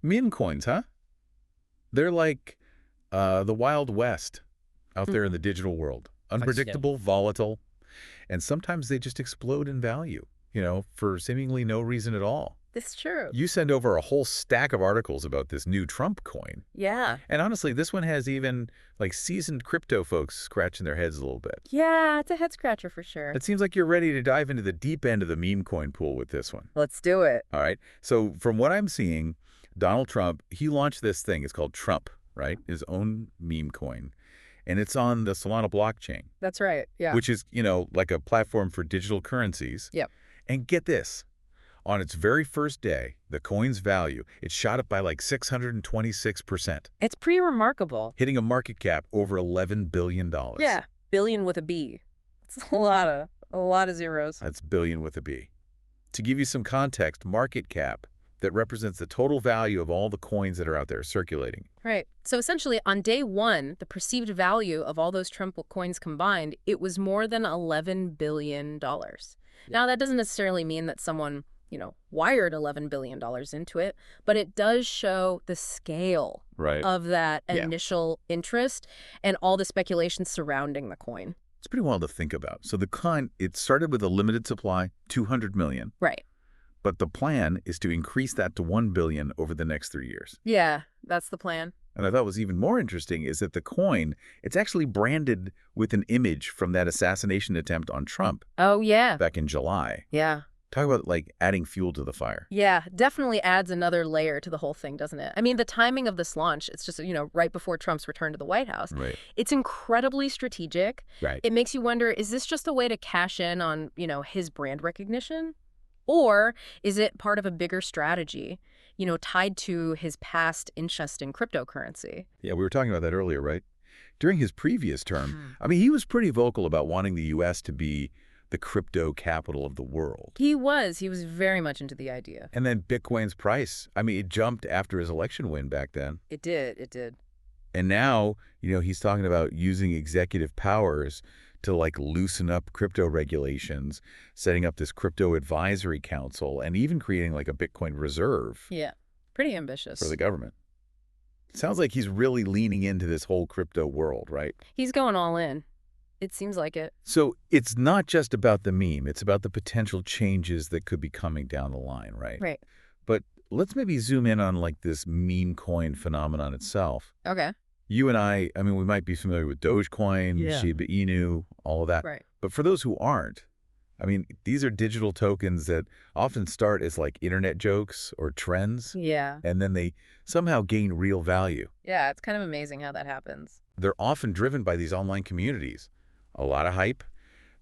Meme coins, huh? They're like the Wild West out there in the digital world. Like scam. Unpredictable, volatile, and sometimes they just explode in value, for seemingly no reason at all. This is true. You send over a whole stack of articles about this new Trump coin. Yeah. And honestly, this one has even like seasoned crypto folks scratching their heads a little bit. Yeah, it's a head scratcher for sure. It seems like you're ready to dive into the deep end of the meme coin pool with this one. Let's do it. All right. So from what I'm seeing, Donald Trump, he launched this thing. It's called Trump, right? His own meme coin. And it's on the Solana blockchain, That's right. Yeah. which is, like a platform for digital currencies. Yep. And get this. On its very first day, the coin's value, it shot up by like 626%, It's pretty remarkable. hitting a market cap over $11 billion. Yeah. Billion with a B. It's a lot of zeros. That's billion with a B. To give you some context, market cap, that represents the total value of all the coins that are out there circulating. Right. So essentially, on day one, the perceived value of all those Trump coins combined, it was more than $11 billion. Now, that doesn't necessarily mean that someone, wired $11 billion into it, but it does show the scale Right. of that Yeah. initial interest and all the speculation surrounding the coin. It's pretty wild to think about. So the coin, it started with a limited supply, 200 million, Right. but the plan is to increase that to 1 billion over the next 3 years. Yeah, that's the plan. And I thought was even more interesting is that the coin, it's actually branded with an image from that assassination attempt on Trump Oh, yeah. back in July. Yeah. Talk about like adding fuel to the fire. Yeah, definitely adds another layer to the whole thing, doesn't it? I mean, the timing of this launch, it's just, right before Trump's return to the White House. Right. It's incredibly strategic. Right. It makes you wonder, is this just a way to cash in on, his brand recognition? Or is it part of a bigger strategy, tied to his past interest in cryptocurrency? Yeah, we were talking about that earlier, right? During his previous term, I mean, he was pretty vocal about wanting the U.S. to be the crypto capital of the world. He was very much into the idea. And then Bitcoin's price, I mean, it jumped after his election win back then. It did. And now, he's talking about using executive powers to like loosen up crypto regulations, setting up this crypto advisory council, and even creating like a Bitcoin reserve Yeah, pretty ambitious. for the government. Sounds like he's really leaning into this whole crypto world, right? He's going all in. It seems like it. So it's not just about the meme. It's about the potential changes that could be coming down the line, right? Right. But let's maybe zoom in on like this meme coin phenomenon itself. Okay. You and I mean, we might be familiar with Dogecoin, Yeah. Shiba Inu, all of that. Right. But for those who aren't, I mean, these are digital tokens that often start as like internet jokes or trends, Yeah. and then they somehow gain real value. Yeah, it's kind of amazing how that happens. They're often driven by these online communities. A lot of hype.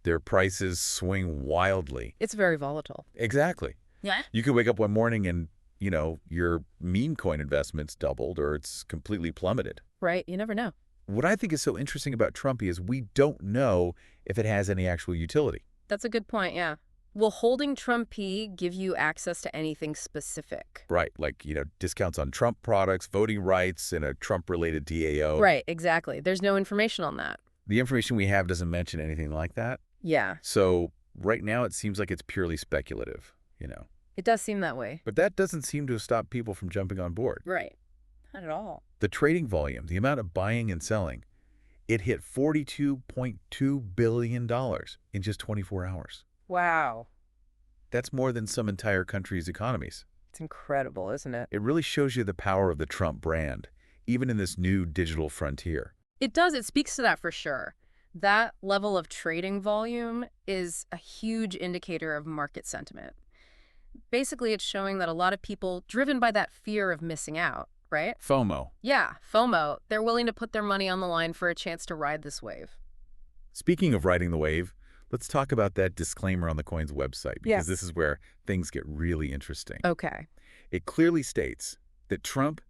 Their prices swing wildly. It's very volatile. Exactly. Yeah. You could wake up one morning and, your meme coin investment's doubled or it's completely plummeted. Right. You never know. What I think is so interesting about Trumpy is we don't know if it has any actual utility. That's a good point. Yeah. Will holding Trump P give you access to anything specific? Right. Like, discounts on Trump products, voting rights, and a Trump-related DAO. Right. Exactly. There's no information on that. The information we have doesn't mention anything like that. Yeah. So right now it seems like it's purely speculative, It does seem that way. But that doesn't seem to have stopped people from jumping on board. Right. Not at all. The trading volume, the amount of buying and selling, it hit $42.2 billion in just 24 hours. Wow. That's more than some entire country's economies. It's incredible, isn't it? It really shows you the power of the Trump brand, even in this new digital frontier. It does. It speaks to that for sure. That level of trading volume is a huge indicator of market sentiment. Basically, it's showing that a lot of people, driven by that fear of missing out, right? FOMO. Yeah, FOMO. They're willing to put their money on the line for a chance to ride this wave. Speaking of riding the wave, let's talk about that disclaimer on the coin's website, because Yes. this is where things get really interesting. Okay. It clearly states that Trump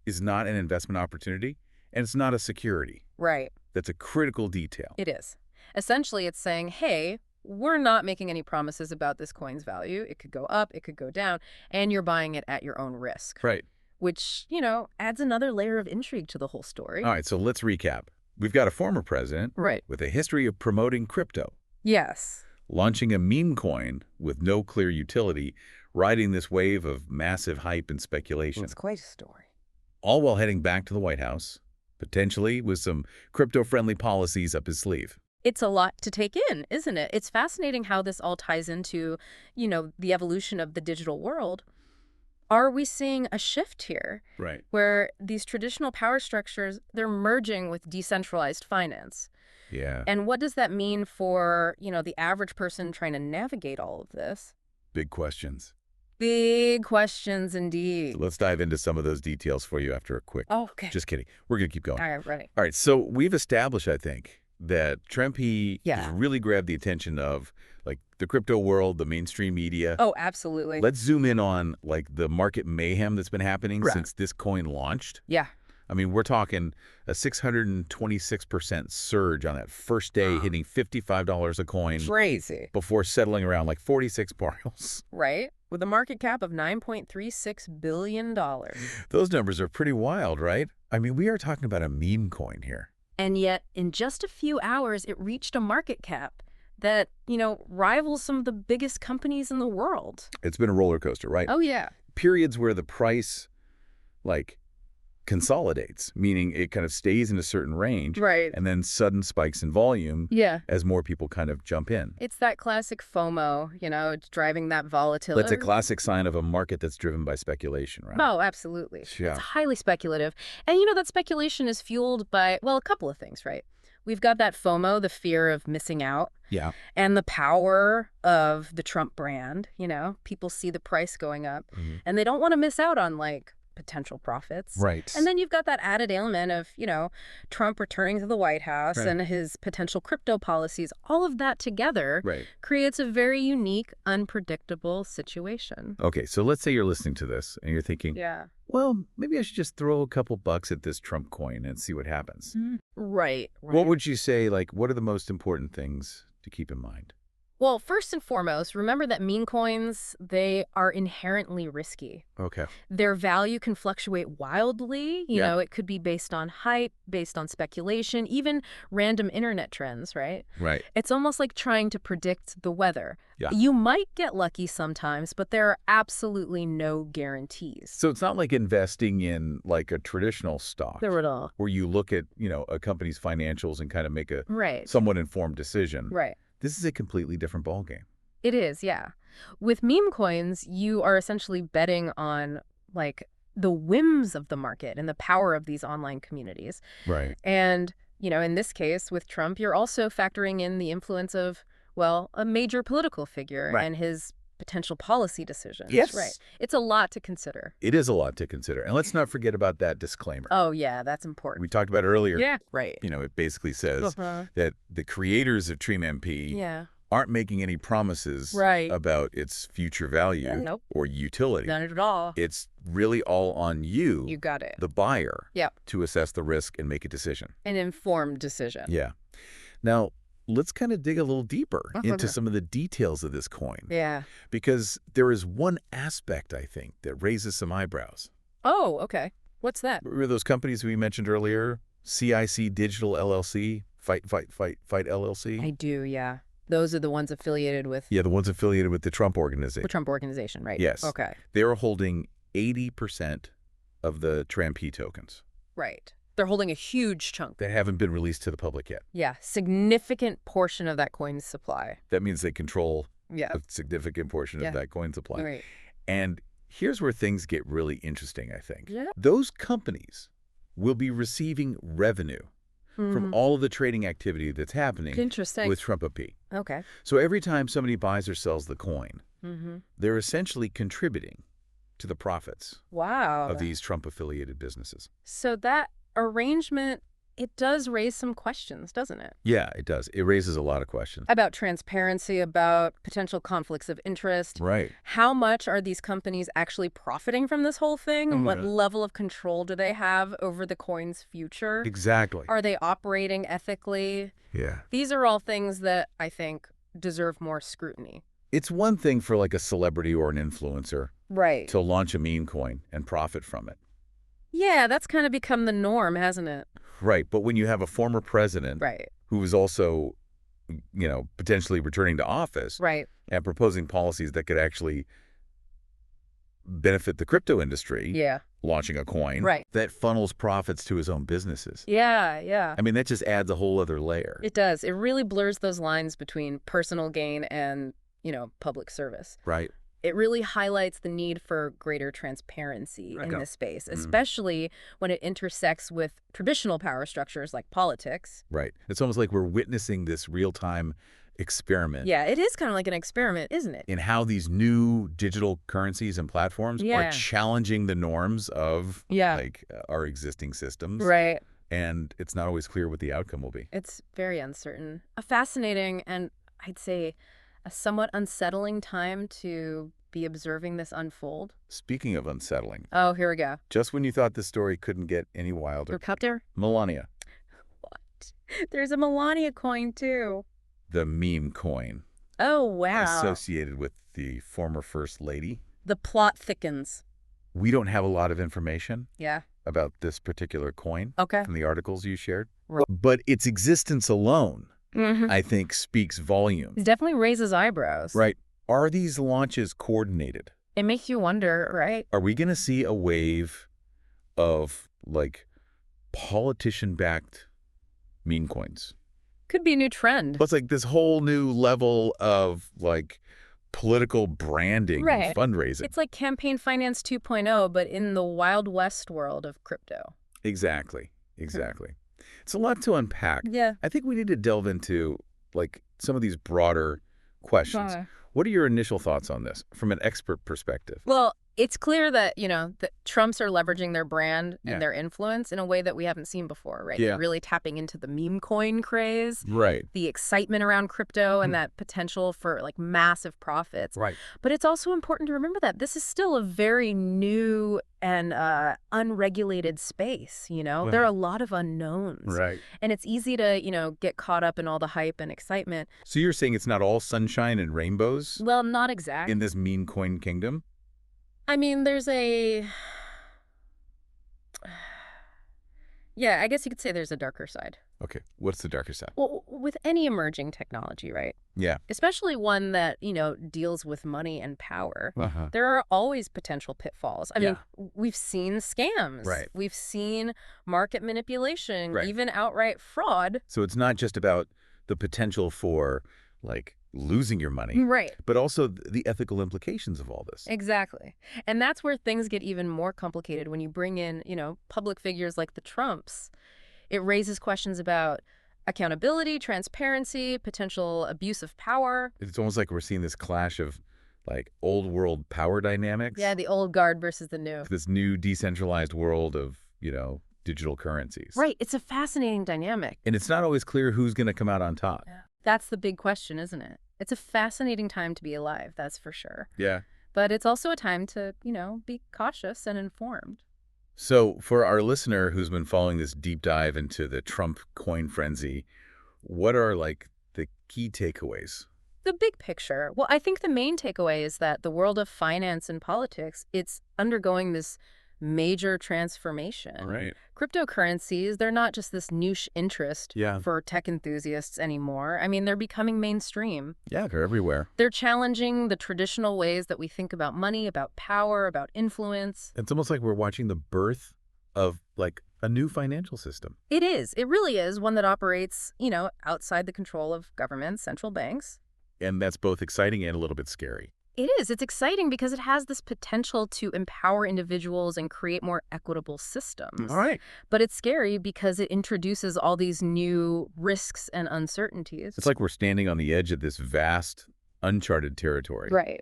is not an investment opportunity and it's not a security. Right. That's a critical detail. It is. Essentially, it's saying, hey, we're not making any promises about this coin's value. It could go up, it could go down, and you're buying it at your own risk. Right. Which, adds another layer of intrigue to the whole story. All right, so let's recap. We've got a former president Right. with a history of promoting crypto. Yes. launching a meme coin with no clear utility, riding this wave of massive hype and speculation. It's quite a story. All while heading back to the White House, potentially with some crypto-friendly policies up his sleeve. It's a lot to take in, isn't it? It's fascinating how this all ties into, the evolution of the digital world. Are we seeing a shift here? Right. Where these traditional power structures, they're merging with decentralized finance. Yeah. And what does that mean for, the average person trying to navigate all of this? Big questions. Big questions indeed. So let's dive into some of those details for you after a quick... Oh, okay. Just kidding. We're going to keep going. All right, ready. All right, so we've established, I think, that Trump, he has really grabbed the attention of, like, the crypto world, the mainstream media. Oh, absolutely. Let's zoom in on, like, the market mayhem that's been happening since this coin launched. Yeah. I mean, we're talking a 626% surge on that first day, hitting $55 a coin. Crazy. Before settling around like 46 barrels. Right? With a market cap of $9.36 billion. Those numbers are pretty wild, right? I mean, we are talking about a meme coin here. And yet, in just a few hours, it reached a market cap that, rivals some of the biggest companies in the world. It's been a roller coaster, right? Oh, yeah. Periods where the price, like, consolidates, meaning it kind of stays in a certain range. Right. And then sudden spikes in volume as more people kind of jump in. It's that classic FOMO, it's driving that volatility. It's a classic sign of a market that's driven by speculation, right? Oh, absolutely. Yeah. It's highly speculative. And, that speculation is fueled by, well, a couple of things, right? We've got that FOMO, the fear of missing out. Yeah. And the power of the Trump brand. People see the price going up, and they don't want to miss out on, like, potential profits. Right. And then you've got that added element of, Trump returning to the White House and his potential crypto policies. All of that together creates a very unique, unpredictable situation. Okay, so let's say you're listening to this and you're thinking, well, maybe I should just throw a couple bucks at this Trump coin and see what happens. Right. What would you say, like, what are the most important things to keep in mind? Well, first and foremost, remember that meme coins, they are inherently risky. Okay. Their value can fluctuate wildly. You know, it could be based on hype, based on speculation, even random internet trends, right? Right. It's almost like trying to predict the weather. Yeah. You might get lucky sometimes, but there are absolutely no guarantees. So it's not like investing in, like, a traditional stock. There at all. Where you look at, a company's financials and kind of make a somewhat informed decision. Right. This is a completely different ballgame. It is, yeah. With meme coins, you are essentially betting on, like, the whims of the market and the power of these online communities. Right. And, in this case, with Trump, you're also factoring in the influence of, well, a major political figure and his potential policy decisions. Yes. Right. It's a lot to consider. It is a lot to consider. And let's not forget about that disclaimer. Oh, yeah, that's important. We talked about it earlier. Yeah. Right. It basically says that the creators of Treem MP aren't making any promises about its future value or utility. None at all. It's really all on you, You got it. the buyer, to assess the risk and make a decision. An informed decision. Yeah. Now, let's kind of dig a little deeper into some of the details of this coin. Yeah. Because there is one aspect, I think, that raises some eyebrows. Oh, okay. What's that? Remember those companies we mentioned earlier? CIC Digital LLC, Fight LLC? I do, yeah. Those are the ones affiliated with... Yeah, the ones affiliated with the Trump organization. The Trump organization, right? Yes. Okay. They're holding 80% of the Tramp tokens. Right. They're holding a huge chunk. That haven't been released to the public yet. Yeah, significant portion of that coin's supply. That means they control a significant portion of that coin supply. Right. And here's where things get really interesting, I think. Yeah. Those companies will be receiving revenue from all of the trading activity that's happening with Trump AP. Okay. So every time somebody buys or sells the coin, they're essentially contributing to the profits of these Trump-affiliated businesses. So that arrangement, it does raise some questions, doesn't it? Yeah, it does. It raises a lot of questions. About transparency, about potential conflicts of interest. Right. How much are these companies actually profiting from this whole thing? What level of control do they have over the coin's future? Exactly. Are they operating ethically? Yeah. These are all things that I think deserve more scrutiny. It's one thing for, like, a celebrity or an influencer to launch a meme coin and profit from it. Yeah, that's kind of become the norm, hasn't it? Right, but when you have a former president who is also, potentially returning to office Right. and proposing policies that could actually benefit the crypto industry, Yeah. launching a coin Right. that funnels profits to his own businesses. Yeah, yeah. I mean, that just adds a whole other layer. It does. It really blurs those lines between personal gain and, public service. Right. It really highlights the need for greater transparency in this space, especially when it intersects with traditional power structures like politics. Right. It's almost like we're witnessing this real-time experiment Yeah, it is kind of like an experiment, isn't it? in how these new digital currencies and platforms are challenging the norms of our existing systems. Right. And it's not always clear what the outcome will be. It's very uncertain. A fascinating and I'd say a somewhat unsettling time to be observing this unfold. Speaking of unsettling, Oh, here we go. just when you thought this story couldn't get any wilder, Helicopter? Melania, What? There's a Melania coin, too. the meme coin Oh, wow. associated with the former First Lady. The plot thickens. We don't have a lot of information Yeah. about this particular coin Okay. from the articles you shared. Right. But its existence alone, Mm-hmm. I think, speaks volumes. It definitely raises eyebrows. Right. Are these launches coordinated? It makes you wonder, right? Are we going to see a wave of, politician-backed meme coins? Could be a new trend. But it's like this whole new level of, political branding and fundraising. It's like campaign finance 2.0, but in the Wild West world of crypto. Exactly. Exactly. It's a lot to unpack. Yeah. I think we need to delve into, some of these broader questions. What are your initial thoughts on this from an expert perspective? Well, it's clear that, that Trumps are leveraging their brand Yeah. and their influence in a way that we haven't seen before, right? Yeah. They're really tapping into the meme coin craze, Right. the excitement around crypto and that potential for massive profits. Right. But it's also important to remember that this is still a very new and unregulated space, There are a lot of unknowns. Right. And it's easy to, get caught up in all the hype and excitement. So you're saying it's not all sunshine and rainbows Well, not exactly. in this meme coin kingdom? I mean, there's a... Yeah, I guess you could say there's a darker side. Okay. What's the darker side? Well, with any emerging technology, right? Yeah. Especially one that, deals with money and power, Uh-huh. there are always potential pitfalls. I mean, Yeah. we've seen scams. Right. We've seen market manipulation, Right. even outright fraud. So it's not just about the potential for, losing your money, Right. but also the ethical implications of all this. Exactly. And that's where things get even more complicated when you bring in, public figures like the Trumps. It raises questions about accountability, transparency, potential abuse of power. It's almost like we're seeing this clash of, old world power dynamics. Yeah, the old guard versus the new. This new decentralized world of, digital currencies. Right. It's a fascinating dynamic. And it's not always clear who's going to come out on top. Yeah. That's the big question, isn't it? It's a fascinating time to be alive, that's for sure. Yeah. But it's also a time to, be cautious and informed. So for our listener who's been following this deep dive into the Trump coin frenzy, what are, the key takeaways? The big picture. Well, I think the main takeaway is that the world of finance and politics, it's undergoing this major transformation. All right. Cryptocurrencies, they're not just this niche interest Yeah. for tech enthusiasts anymore. I mean, they're becoming mainstream. Yeah, they're everywhere. They're challenging the traditional ways that we think about money, about power, about influence. It's almost like we're watching the birth of, a new financial system. It is. It really is one that operates, outside the control of governments, central banks. And that's both exciting and a little bit scary. It is. It's exciting because it has this potential to empower individuals and create more equitable systems. All right. But it's scary because it introduces all these new risks and uncertainties. It's like we're standing on the edge of this vast, uncharted territory. Right.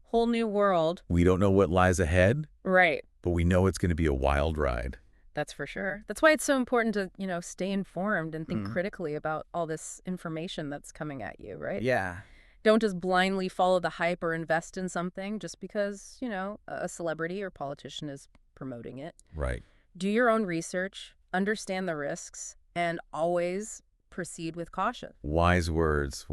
Whole new world. We don't know what lies ahead, Right. but we know it's going to be a wild ride. That's for sure. That's why it's so important to, stay informed and think critically about all this information that's coming at you, right? Yeah. Don't just blindly follow the hype or invest in something just because, a celebrity or politician is promoting it. Right. Do your own research, understand the risks, and always proceed with caution. Wise words,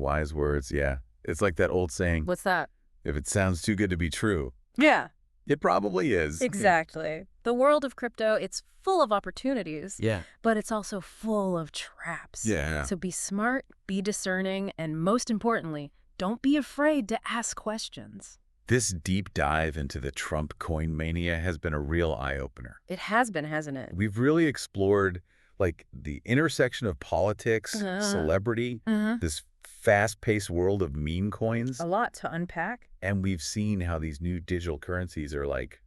yeah. It's like that old saying, What's that? if it sounds too good to be true, Yeah. It probably is. Exactly. The world of crypto, it's full of opportunities, Yeah. but it's also full of traps. Yeah. So be smart, be discerning, and most importantly, don't be afraid to ask questions. This deep dive into the Trump coin mania has been a real eye-opener. It has been, hasn't it? We've really explored like the intersection of politics, Uh, celebrity, uh this fast-paced world of meme coins, A lot to unpack. and we've seen how these new digital currencies are like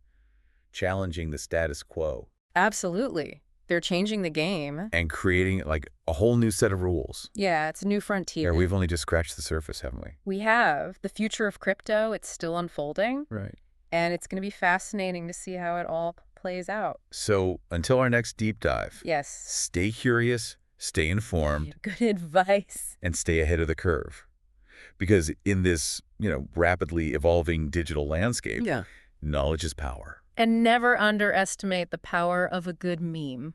challenging the status quo Absolutely. They're changing the game. and creating like a whole new set of rules. Yeah, it's a new Yeah, frontier. we've only just scratched the surface, haven't we? We have the future of crypto. It's still unfolding, Right. and it's going to be fascinating to see how it all plays out. So until our next deep dive, Yes. stay curious, stay informed, Good advice. and stay ahead of the curve. Because in this, rapidly evolving digital landscape, Yeah. knowledge is power. And never underestimate the power of a good meme.